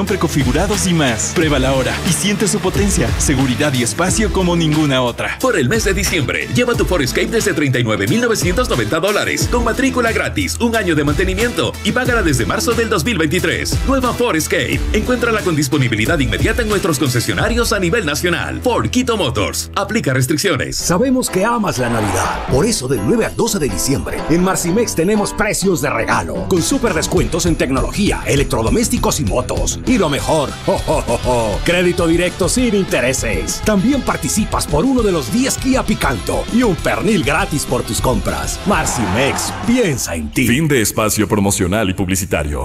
Preconfigurados y más. Pruébala ahora y siente su potencia, seguridad y espacio como ninguna otra. Por el mes de diciembre, lleva tu Forescape desde $39,990 con matrícula gratis, un año de mantenimiento y págala desde marzo del 2023. Nueva Forescape. Encuéntrala con disponibilidad inmediata en nuestros concesionarios a nivel nacional. Ford Quito Motors. Aplica restricciones. Sabemos que amas la Navidad. Por eso, del 9 al 12 de diciembre, en Marcimex tenemos precios de regalo, con súper descuentos en tecnología, electrodomésticos y motos. Y lo mejor, crédito directo sin intereses. También participas por uno de los 10 Kia Picanto y un pernil gratis por tus compras. Marcimex, piensa en ti. Fin de espacio promocional y publicitario.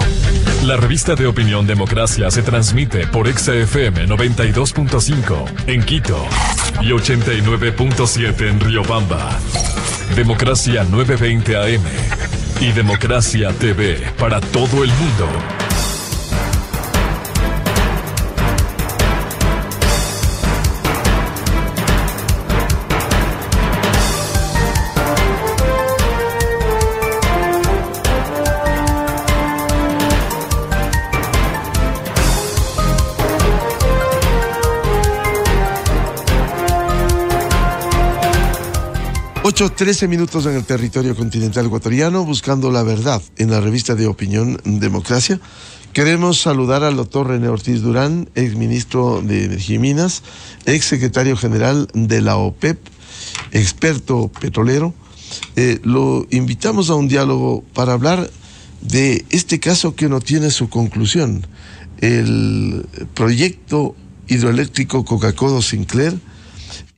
La revista de opinión Democracia se transmite por XFM 92.5 en Quito y 89.7 en Riobamba. Democracia 920 AM y Democracia TV para todo el mundo. Ocho, 13 minutos en el territorio continental ecuatoriano, buscando la verdad en la revista de opinión Democracia. Queremos saludar al doctor René Ortiz Durán, exministro de Energía y Minas, exsecretario general de la OPEP, experto petrolero. Lo invitamos a un diálogo para hablar de este caso que no tiene su conclusión. El proyecto hidroeléctrico Coca-Cola Sinclair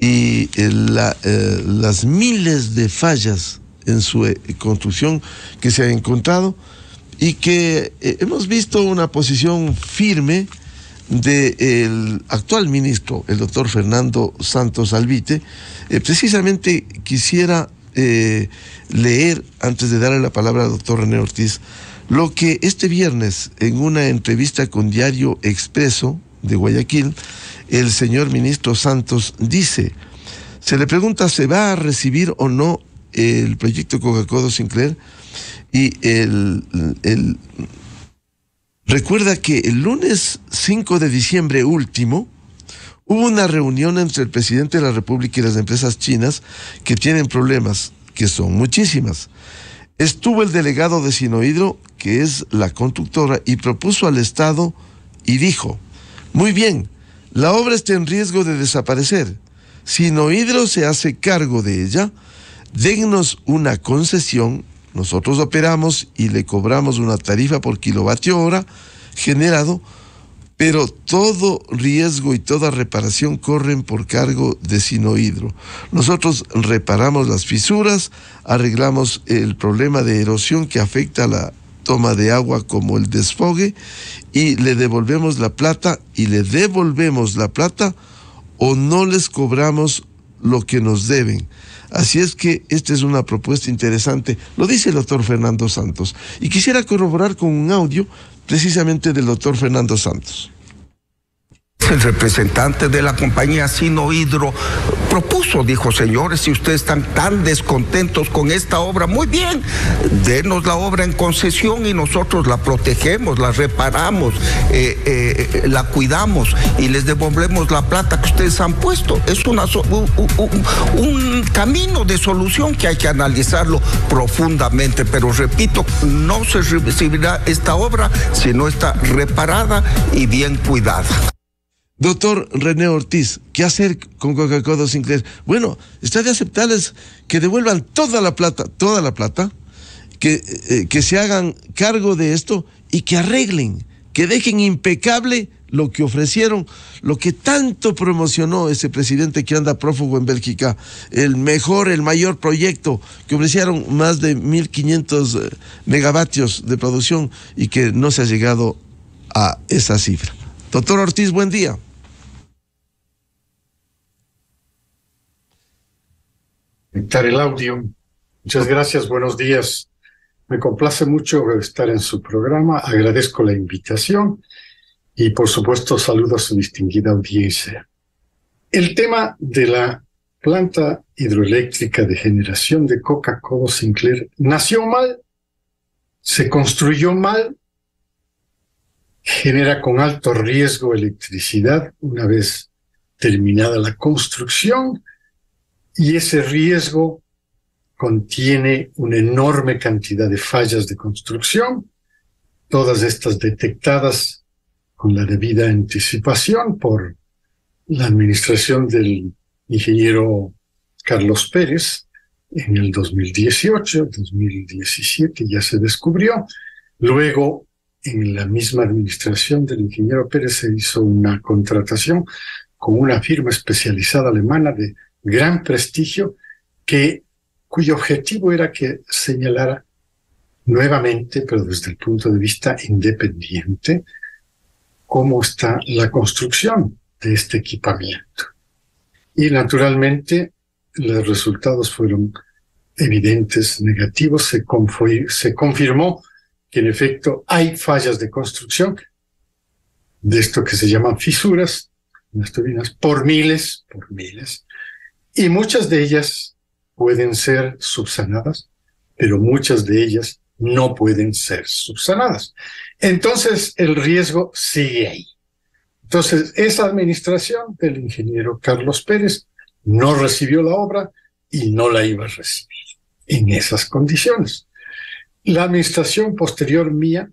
y las miles de fallas en su construcción que se han encontrado y que hemos visto una posición firme del actual ministro, el doctor Fernando Santos Alvite. Precisamente quisiera leer, antes de darle la palabra al doctor René Ortiz, lo que este viernes en una entrevista con Diario Expreso de Guayaquil, el señor ministro Santos dice. Se le pregunta, ¿se va a recibir o no el proyecto Coca-Cola Sinclair? Y recuerda que el lunes 5 de diciembre último hubo una reunión entre el presidente de la República y las empresas chinas que tienen problemas, que son muchísimas. Estuvo el delegado de Sinohydro, que es la constructora, y propuso al Estado y dijo, muy bien, la obra está en riesgo de desaparecer. Sinohydro se hace cargo de ella, dennos una concesión, nosotros operamos y le cobramos una tarifa por kilovatio hora generado, pero todo riesgo y toda reparación corren por cargo de Sinohydro. Nosotros reparamos las fisuras, arreglamos el problema de erosión que afecta a la toma de agua como el desfogue y le devolvemos la plata o no les cobramos lo que nos deben. Así es que esta es una propuesta interesante, lo dice el doctor Fernando Santos. Y quisiera corroborar con un audio precisamente del doctor Fernando Santos. El representante de la compañía Sinohydro propuso, dijo, señores, si ustedes están tan descontentos con esta obra, muy bien, denos la obra en concesión y nosotros la protegemos, la reparamos, la cuidamos y les devolvemos la plata que ustedes han puesto. Es un camino de solución que hay que analizarlo profundamente, pero repito, no se recibirá esta obra si no está reparada y bien cuidada. Doctor René Ortiz, ¿qué hacer con Coca-Cola Sinclair? Bueno, está de aceptarles que devuelvan toda la plata, que se hagan cargo de esto y que arreglen, que dejen impecable lo que ofrecieron, lo que tanto promocionó ese presidente que anda prófugo en Bélgica, el mayor proyecto, que ofrecieron más de 1.500 megavatios de producción y que no se ha llegado a esa cifra. Doctor Ortiz, buen día. Conectar el audio. Muchas gracias, buenos días. Me complace mucho estar en su programa, agradezco la invitación y por supuesto saludo a su distinguida audiencia. El tema de la planta hidroeléctrica de generación de Coca-Cola Sinclair nació mal, se construyó mal genera con alto riesgo electricidad una vez terminada la construcción, y ese riesgo contiene una enorme cantidad de fallas de construcción, todas estas detectadas con la debida anticipación por la administración del ingeniero Carlos Pérez en el 2018, 2017 ya se descubrió. Luego, en la misma administración del ingeniero Pérez se hizo una contratación con una firma especializada alemana de gran prestigio cuyo objetivo era que señalara nuevamente, pero desde el punto de vista independiente, cómo está la construcción de este equipamiento. Y naturalmente los resultados fueron evidentes, negativos. Se confirmó que en efecto hay fallas de construcción de esto que se llaman fisuras en las turbinas por miles, y muchas de ellas pueden ser subsanadas, pero muchas de ellas no pueden ser subsanadas. Entonces el riesgo sigue ahí. Entonces esa administración del ingeniero Carlos Pérez no recibió la obra y no la iba a recibir en esas condiciones. La administración posterior mía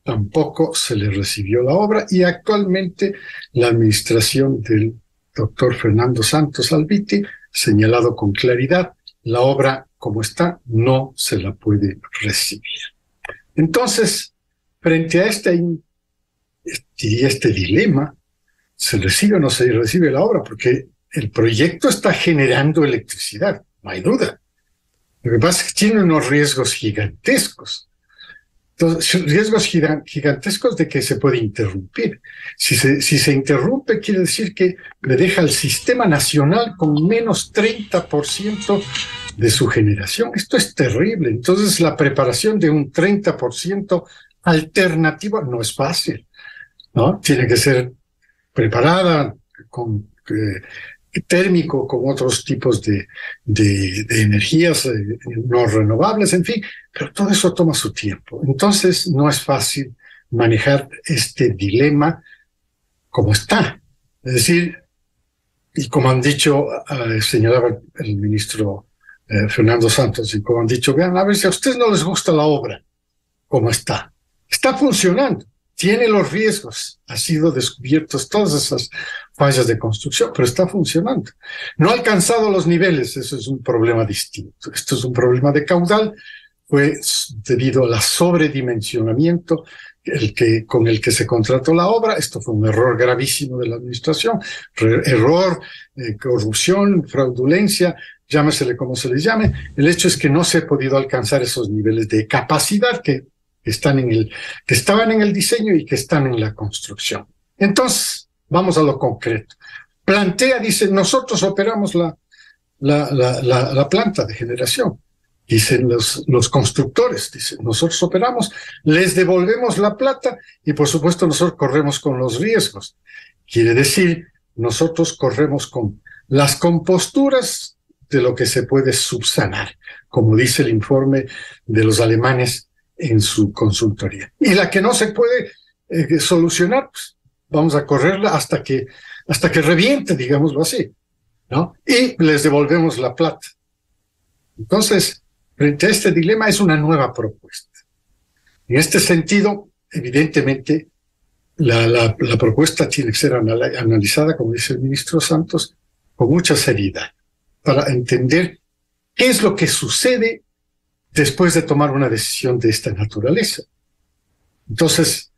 tampoco se le recibió la obra, y actualmente la administración del doctor Fernando Santos Alviti, señalado con claridad, la obra como está no se la puede recibir. Entonces, frente a este dilema, ¿se recibe o no se recibe la obra? Porque el proyecto está generando electricidad, no hay duda. Lo que pasa es que tiene unos riesgos gigantescos. Entonces, riesgos gigantescos de que se puede interrumpir. Si se interrumpe, quiere decir que le deja al sistema nacional con menos 30% de su generación. Esto es terrible. Entonces, la preparación de un 30% alternativo no es fácil, ¿no? Tiene que ser preparada con térmico, con otros tipos de energías no renovables, en fin, pero todo eso toma su tiempo. Entonces no es fácil manejar este dilema como está. Es decir, y como han dicho, señalaba el ministro Fernando Santos, y como han dicho, vean, a ver si a ustedes no les gusta la obra, como está funcionando. Tiene los riesgos, ha sido descubiertos todas esas fallas de construcción, pero está funcionando. No ha alcanzado los niveles, eso es un problema distinto. Esto es un problema de caudal, fue debido al sobredimensionamiento con el que se contrató la obra. Esto fue un error gravísimo de la administración, corrupción, fraudulencia, llámesele como se les llame. El hecho es que no se ha podido alcanzar esos niveles de capacidad que estaban en el diseño y que están en la construcción. Entonces, vamos a lo concreto. Dice, nosotros operamos la planta de generación. Dicen los constructores, dicen, nosotros operamos, les devolvemos la plata y por supuesto nosotros corremos con los riesgos. Quiere decir, nosotros corremos con las composturas de lo que se puede subsanar, como dice el informe de los alemanes en su consultoría. Y la que no se puede solucionar, pues vamos a correrla hasta que reviente, digámoslo así, ¿no? Y les devolvemos la plata. Entonces, frente a este dilema es una nueva propuesta. En este sentido, evidentemente, la propuesta tiene que ser analizada, como dice el ministro Santos, con mucha seriedad, para entender qué es lo que sucede después de tomar una decisión de esta naturaleza. Entonces,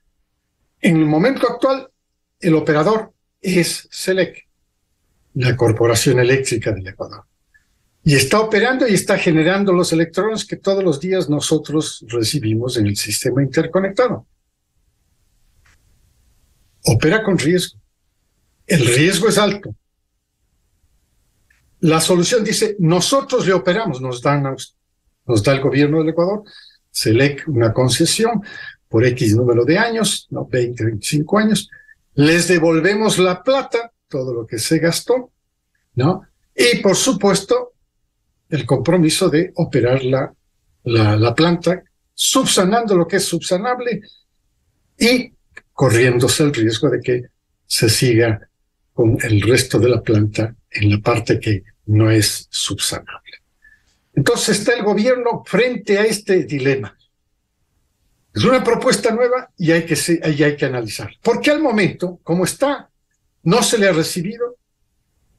en el momento actual, el operador es SELEC, la Corporación Eléctrica del Ecuador. Y está operando y está generando los electrones que todos los días nosotros recibimos en el sistema interconectado. Opera con riesgo. El riesgo es alto. La solución dice, nosotros le operamos, nos da el gobierno del Ecuador, SELEC, una concesión por X número de años, ¿no? 20, 25 años, les devolvemos la plata, todo lo que se gastó, ¿no? Y por supuesto, el compromiso de operar la planta, subsanando lo que es subsanable y corriéndose el riesgo de que se siga con el resto de la planta en la parte que no es subsanable. Entonces está el gobierno frente a este dilema. Es una propuesta nueva y hay que analizar. Porque al momento, como está, no se le ha recibido,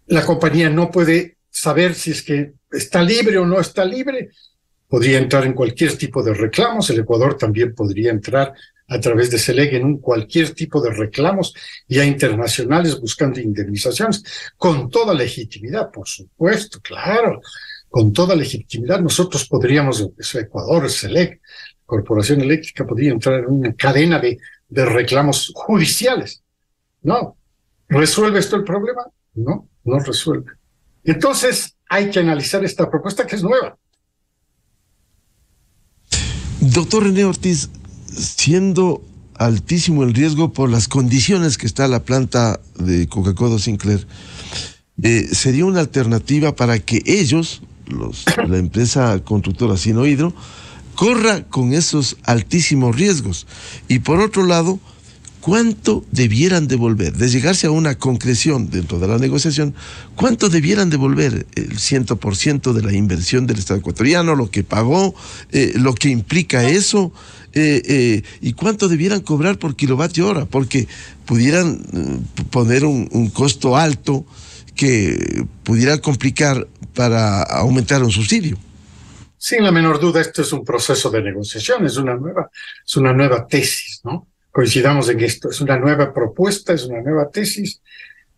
la compañía no puede saber si es que está libre o no está libre, podría entrar en cualquier tipo de reclamos, el Ecuador también podría entrar a través de SELEC en cualquier tipo de reclamos ya internacionales buscando indemnizaciones, con toda legitimidad, por supuesto, claro, con toda legitimidad. Nosotros podríamos, Ecuador, SELEC, Corporación Eléctrica, podría entrar en una cadena de reclamos judiciales. No. ¿Resuelve esto el problema? No, no resuelve. Entonces hay que analizar esta propuesta que es nueva. Doctor René Ortiz, siendo altísimo el riesgo por las condiciones que está la planta de Coca-Cola Sinclair, ¿sería una alternativa para que ellos, la empresa constructora Sinohydro, corra con esos altísimos riesgos? Y por otro lado, ¿cuánto debieran devolver? De llegarse a una concreción dentro de la negociación, ¿cuánto debieran devolver? El 100% de la inversión del Estado ecuatoriano, lo que pagó, lo que implica eso, y cuánto debieran cobrar por kilovatio hora, porque pudieran poner un costo alto que pudiera complicar para aumentar un subsidio. Sin la menor duda, esto es un proceso de negociación, es una nueva tesis, ¿no? Coincidamos en esto, es una nueva propuesta, es una nueva tesis,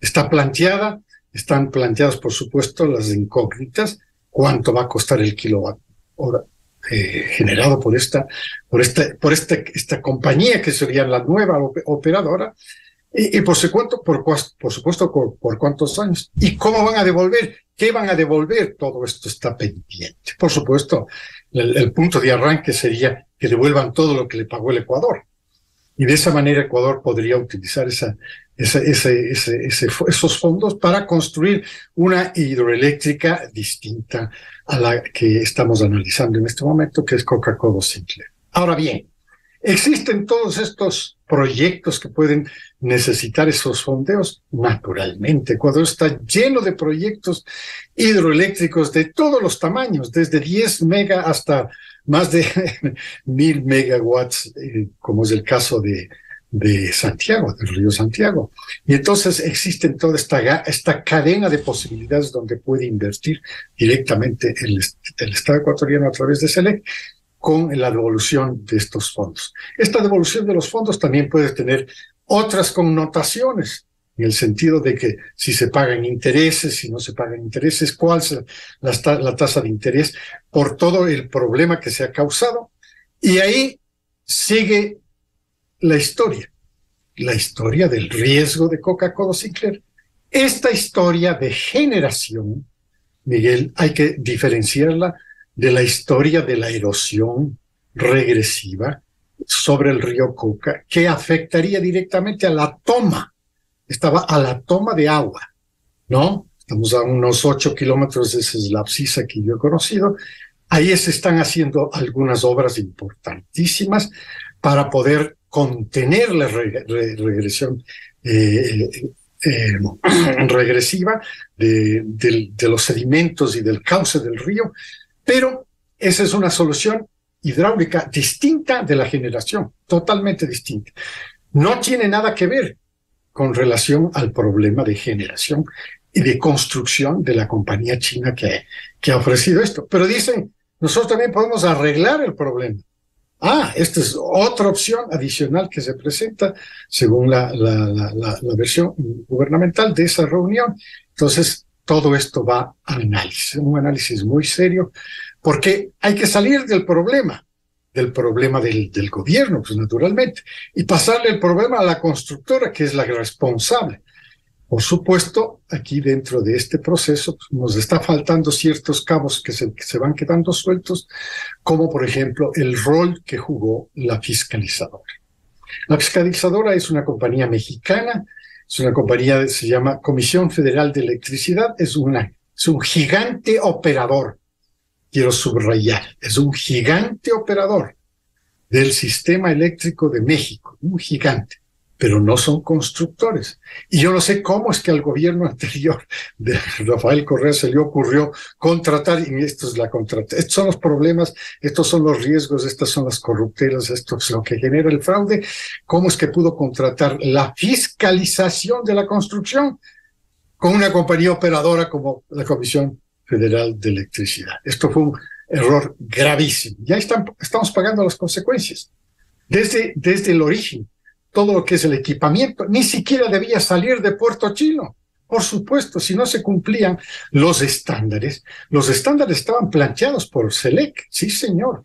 están planteadas, por supuesto, las incógnitas, cuánto va a costar el kilowatt hora generado por esta compañía que sería la nueva operadora, y por supuesto, por cuántos años, y cómo van a devolver, qué van a devolver, todo esto está pendiente. Por supuesto, el punto de arranque sería que devuelvan todo lo que le pagó el Ecuador. Y de esa manera Ecuador podría utilizar esos fondos para construir una hidroeléctrica distinta a la que estamos analizando en este momento, que es Coca-Cola Sinclair. Ahora bien, ¿existen todos estos proyectos que pueden necesitar esos fondeos? Naturalmente, Ecuador está lleno de proyectos hidroeléctricos de todos los tamaños, desde 10 mega hasta más de 1000 megawatts, como es el caso de Santiago, del río Santiago. Y entonces existen toda esta cadena de posibilidades donde puede invertir directamente el Estado ecuatoriano a través de SELEC con la devolución de estos fondos. Esta devolución de los fondos también puede tener otras connotaciones, en el sentido de que si se pagan intereses, si no se pagan intereses, cuál es la tasa de interés por todo el problema que se ha causado. Y ahí sigue la historia del riesgo de Coca-Cola Sinclair. Esta historia de generación, Miguel, hay que diferenciarla de la historia de la erosión regresiva sobre el río Coca, que afectaría directamente a la toma de agua, ¿no? Estamos a unos 8 kilómetros de esa abscisa que yo he conocido. Ahí se están haciendo algunas obras importantísimas para poder contener la regresión regresiva de los sedimentos y del cauce del río, pero esa es una solución hidráulica distinta de la generación, totalmente distinta. No tiene nada que ver con relación al problema de generación y de construcción de la compañía china que ha ofrecido esto. Pero dicen, nosotros también podemos arreglar el problema. Esta es otra opción adicional que se presenta según la versión gubernamental de esa reunión. Entonces, todo esto va a análisis, un análisis muy serio, porque hay que salir del problema del gobierno, pues naturalmente, y pasarle el problema a la constructora, que es la responsable. Por supuesto, aquí dentro de este proceso pues, nos está faltando ciertos cabos que se van quedando sueltos, como por ejemplo el rol que jugó la fiscalizadora. La fiscalizadora es una compañía mexicana, es una compañía, se llama Comisión Federal de Electricidad, es un gigante operador. Quiero subrayar, es un gigante operador del sistema eléctrico de México, un gigante. pero no son constructores. Y yo no sé cómo es que al gobierno anterior de Rafael Correa se le ocurrió contratar, y estos son los problemas, estos son los riesgos, estas son las corruptelas, esto es lo que genera el fraude. ¿Cómo es que pudo contratar la fiscalización de la construcción con una compañía operadora como la Comisión Federal de Electricidad? Esto fue un error gravísimo. Ya estamos pagando las consecuencias. Desde el origen, todo lo que es el equipamiento ni siquiera debía salir de Puerto Chino. Por supuesto, si no se cumplían los estándares estaban planteados por SELEC, sí señor,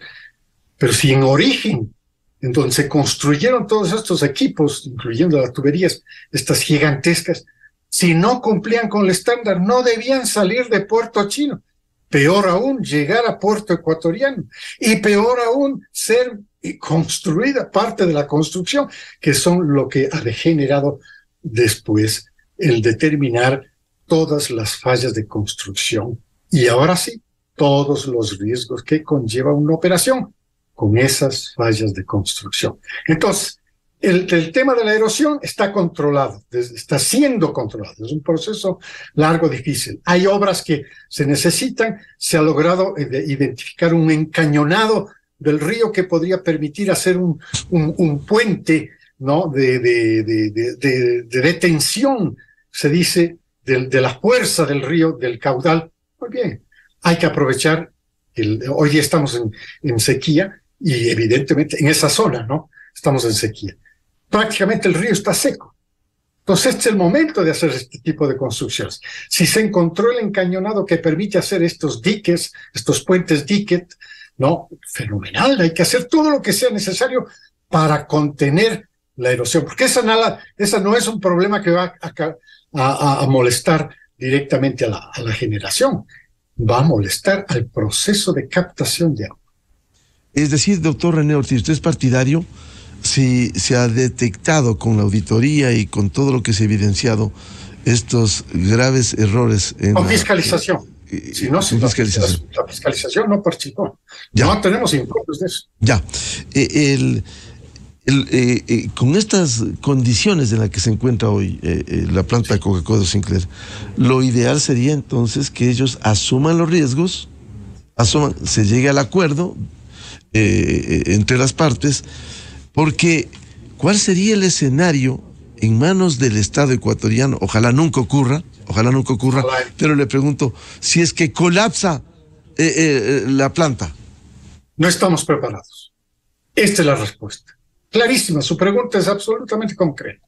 pero si en origen, en donde se construyeron todos estos equipos, incluyendo las tuberías, estas gigantescas, si no cumplían con el estándar, no debían salir de Puerto Chino. Peor aún, llegar a Puerto Ecuatoriano. Y peor aún, ser construida parte de la construcción, que son lo que ha degenerado después el determinar todas las fallas de construcción. Y ahora sí, todos los riesgos que conlleva una operación con esas fallas de construcción. Entonces, el tema de la erosión está controlado, está siendo controlado. Es un proceso largo, difícil. Hay obras que se necesitan. Se ha logrado identificar un encañonado del río que podría permitir hacer un puente, ¿no? de detención, se dice, de la fuerza del río, del caudal. Muy bien, hay que aprovechar. Hoy día estamos en sequía y evidentemente en esa zona, ¿no? Estamos en sequía. Prácticamente el río está seco. Entonces este es el momento de hacer este tipo de construcciones. Si se encontró el encañonado que permite hacer estos diques, estos puentes dique, ¿no? Fenomenal, hay que hacer todo lo que sea necesario para contener la erosión, porque esa no es un problema que va a molestar directamente a la generación, va a molestar al proceso de captación de agua. Es decir, doctor René Ortiz, usted es partidario, si se ha detectado con la auditoría y con todo lo que se ha evidenciado estos graves errores en con fiscalización. Si no, la fiscalización no participó. Ya. No tenemos informes de eso. Ya. Con estas condiciones en las que se encuentra hoy la planta de Coca-Cola Sinclair, lo ideal sería entonces que ellos asuman los riesgos, se llegue al acuerdo entre las partes, porque ¿cuál sería el escenario en manos del Estado ecuatoriano? Ojalá nunca ocurra, pero le pregunto, si es que colapsa la planta. No estamos preparados. Esta es la respuesta. Clarísima, su pregunta es absolutamente concreta.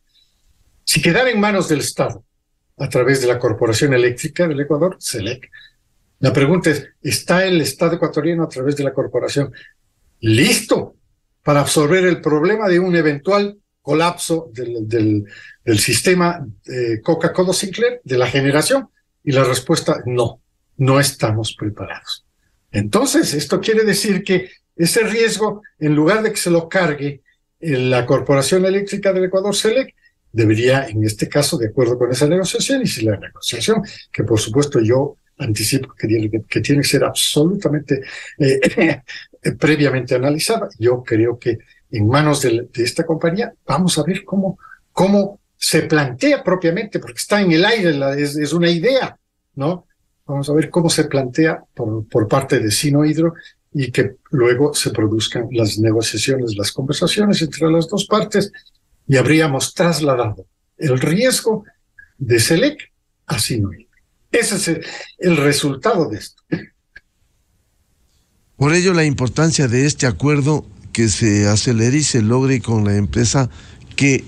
Si quedara en manos del Estado, a través de la Corporación Eléctrica del Ecuador, SELEC, la pregunta es, ¿está el Estado ecuatoriano a través de la corporación listo para absorber el problema de un eventual colapso del sistema Coca-Cola Sinclair, de la generación? Y la respuesta, no estamos preparados. Entonces, esto quiere decir que ese riesgo, en lugar de que se lo cargue la Corporación Eléctrica del Ecuador, SELEC, debería, en este caso, de acuerdo con esa negociación, y si la negociación, que por supuesto yo anticipo que tiene que ser absolutamente previamente analizada, yo creo que en manos de esta compañía vamos a ver cómo se plantea propiamente, porque está en el aire, es una idea, ¿no? Vamos a ver cómo se plantea por parte de Sinohydro y que luego se produzcan las negociaciones, las conversaciones entre las dos partes, y habríamos trasladado el riesgo de SELEC a Sinohydro. Ese es el resultado de esto. Por ello, la importancia de este acuerdo que se acelere y se logre con la empresa que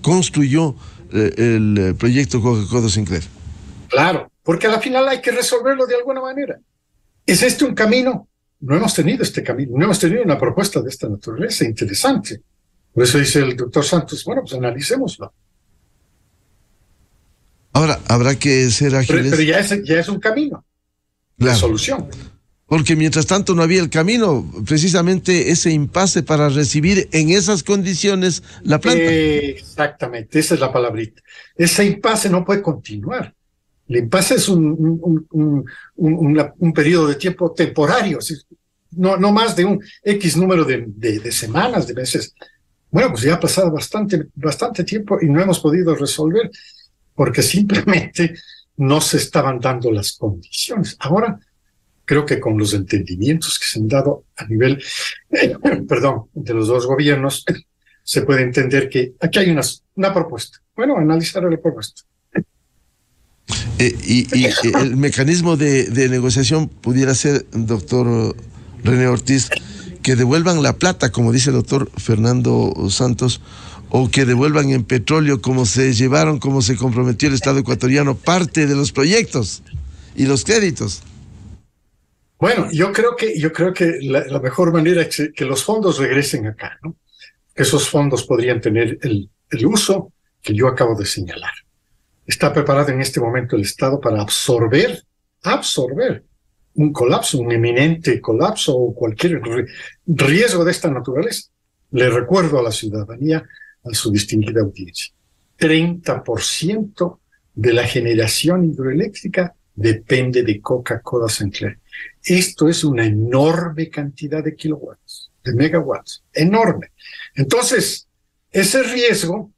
construyó el proyecto Coca-Cola Sinclair. Claro, porque a la final hay que resolverlo de alguna manera. ¿Es este un camino? No hemos tenido este camino, no hemos tenido una propuesta de esta naturaleza interesante. Por eso dice el doctor Santos, bueno, pues analicémoslo. Ahora, habrá que ser ágiles. Pero ya es un camino, claro, de solución. Porque mientras tanto no había el camino, precisamente ese impasse para recibir en esas condiciones la planta. Exactamente, esa es la palabrita. Ese impasse no puede continuar. El impasse es un periodo de tiempo temporario, no más de un X número de semanas, de meses. Bueno, pues ya ha pasado bastante tiempo y no hemos podido resolver porque simplemente no se estaban dando las condiciones. Ahora, creo que con los entendimientos que se han dado a nivel, de los dos gobiernos, se puede entender que aquí hay una propuesta. Bueno, analizar la propuesta. Y el mecanismo de negociación pudiera ser, doctor René Ortiz, que devuelvan la plata, como dice el doctor Fernando Santos, o que devuelvan en petróleo, como se llevaron, como se comprometió el Estado ecuatoriano, parte de los proyectos y los créditos. Bueno, yo creo que la mejor manera es que los fondos regresen acá, ¿no? Que esos fondos podrían tener el uso que yo acabo de señalar. Está preparado en este momento el Estado para absorber un colapso, un eminente colapso o cualquier riesgo de esta naturaleza. Le recuerdo a la ciudadanía, a su distinguida audiencia, 30% de la generación hidroeléctrica depende de Coca-Cola Sinclair. Esto es una enorme cantidad de kilowatts, de megawatts, enorme. Entonces, ese riesgo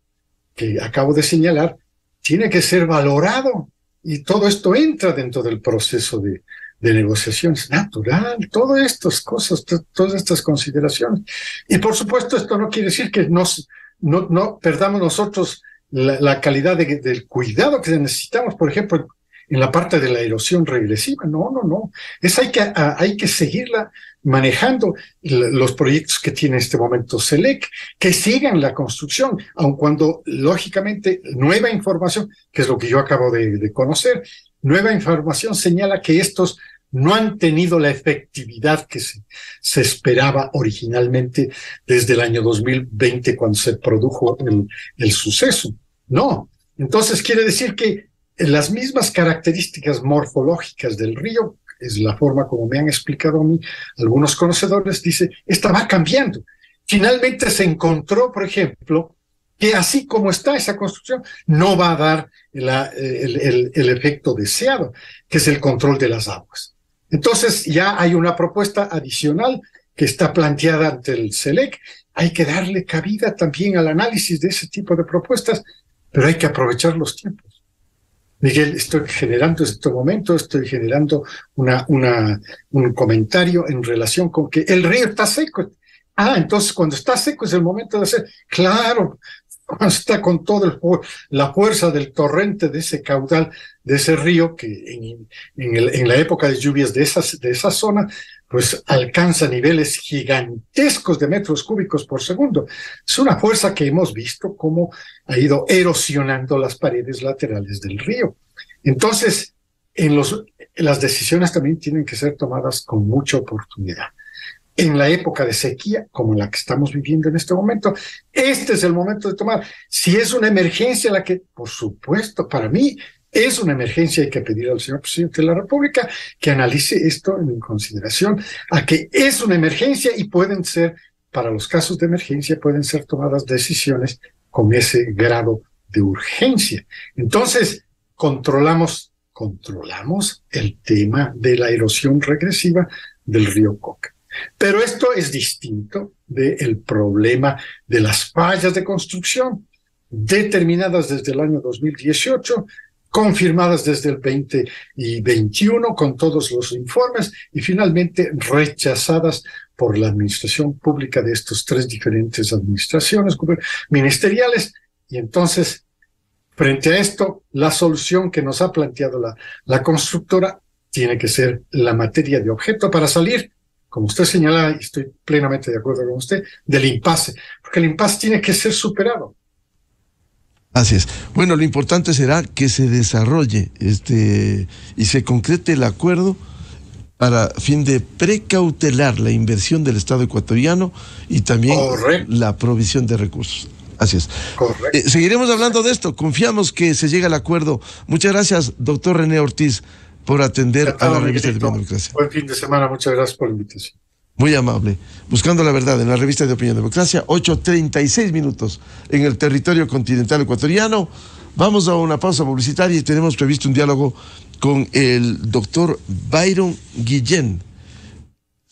que acabo de señalar tiene que ser valorado y todo esto entra dentro del proceso de negociaciones natural, todas estas cosas, todas estas consideraciones. Y por supuesto, esto no quiere decir que no perdamos nosotros la calidad del cuidado que necesitamos, por ejemplo, en la parte de la erosión regresiva. No. Hay que seguirla manejando los proyectos que tiene en este momento SELEC, que sigan la construcción, aun cuando, lógicamente, nueva información, que es lo que yo acabo de conocer, nueva información señala que estos no han tenido la efectividad que se esperaba originalmente desde el año 2020, cuando se produjo el suceso. No. Entonces, quiere decir que las mismas características morfológicas del río, es la forma como me han explicado a mí algunos conocedores, dice, esta va cambiando. Finalmente se encontró, por ejemplo, que así como está esa construcción, no va a dar el efecto deseado, que es el control de las aguas. Entonces ya hay una propuesta adicional que está planteada ante el SELEC. Hay que darle cabida también al análisis de ese tipo de propuestas, pero hay que aprovechar los tiempos. Miguel, estoy generando un comentario en relación con que el río está seco. Entonces cuando está seco es el momento de hacer. Claro, cuando está con toda la fuerza del torrente de ese caudal, de ese río, que en la época de lluvias de esa zona, pues alcanza niveles gigantescos de metros cúbicos por segundo. Es una fuerza que hemos visto cómo ha ido erosionando las paredes laterales del río. Entonces, las decisiones también tienen que ser tomadas con mucha oportunidad. En la época de sequía, como la que estamos viviendo en este momento, este es el momento de tomar. Si es una emergencia la que, por supuesto, para mí, es una emergencia, hay que pedir al señor presidente de la República que analice esto en consideración a que es una emergencia y para los casos de emergencia, pueden ser tomadas decisiones con ese grado de urgencia. Entonces, controlamos el tema de la erosión regresiva del río Coca. Pero esto es distinto del problema de las fallas de construcción determinadas desde el año 2018, confirmadas desde el 20 y 21 con todos los informes y finalmente rechazadas por la administración pública de estas tres diferentes administraciones ministeriales. Y entonces, frente a esto, la solución que nos ha planteado la constructora tiene que ser la materia de objeto para salir, como usted señala, y estoy plenamente de acuerdo con usted, del impasse, porque el impasse tiene que ser superado. Así es. Bueno, lo importante será que se desarrolle y se concrete el acuerdo para fin de precautelar la inversión del Estado ecuatoriano y también la provisión de recursos. Así es. Correcto. Seguiremos hablando de esto. Confiamos que se llegue al acuerdo. Muchas gracias, doctor René Ortiz, por atender a la revista de Opinión Democracia. Buen fin de semana. Muchas gracias por la invitación. Muy amable. Buscando la verdad en la revista de Opinión Democracia, 8:36 minutos en el territorio continental ecuatoriano. Vamos a una pausa publicitaria y tenemos previsto un diálogo con el doctor Byron Guillén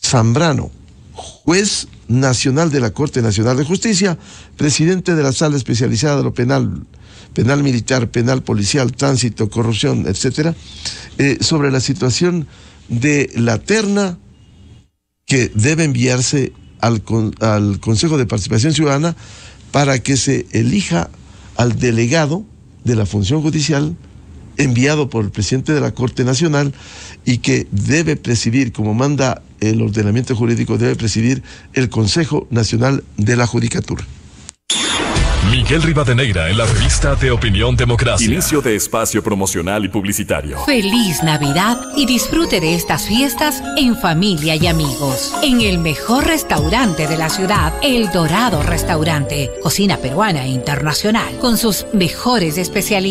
Zambrano, juez nacional de la Corte Nacional de Justicia, presidente de la Sala Especializada de lo Penal, Penal Militar, Penal Policial, Tránsito, Corrupción, etcétera, sobre la situación de la terna que debe enviarse al Consejo de Participación Ciudadana para que se elija al delegado de la función judicial enviado por el presidente de la Corte Nacional y que debe presidir, como manda el ordenamiento jurídico, debe presidir el Consejo Nacional de la Judicatura. Miguel Rivadeneira en la revista de Opinión Democracia. Inicio de espacio promocional y publicitario. Feliz Navidad y disfrute de estas fiestas en familia y amigos. En el mejor restaurante de la ciudad, El Dorado Restaurante. Cocina peruana e internacional, con sus mejores especialidades.